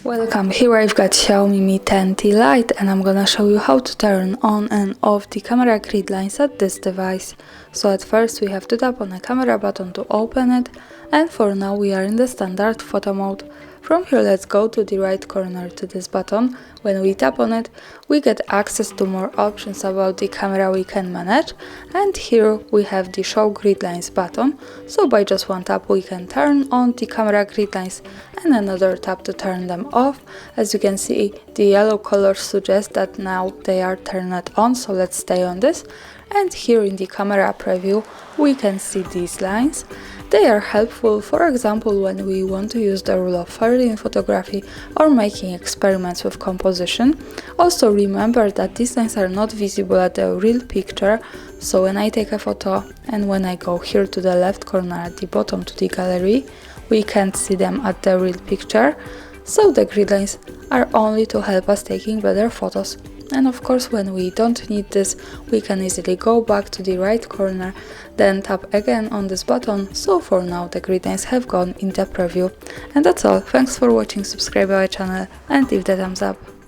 Welcome, here I've got XIAOMI Mi 10T Lite and I'm gonna show you how to turn on and off the camera grid lines at this device. So at first we have to tap on the camera button to open it, and for now we are in the standard photo mode. From here let's go to the right corner to this button. When we tap on it, we get access to more options about the camera we can manage, and here we have the show grid lines button. So by just one tap we can turn on the camera grid lines and another tap to turn them off. As you can see, the yellow color suggests that now they are turned on, so let's stay on this. And here in the camera preview we can see these lines. They are helpful, for example, when we want to use the rule of 30 in photography or making experiments with composition. Also remember that these lines are not visible at the real picture, so when I take a photo and when I go here to the left corner at the bottom to the gallery, we can't see them at the real picture. So the grid lines are only to help us taking better photos. And of course, when we don't need this, we can easily go back to the right corner, then tap again on this button. So for now the grid lines have gone in the preview. And that's all. Thanks for watching, subscribe our channel and leave the thumbs up.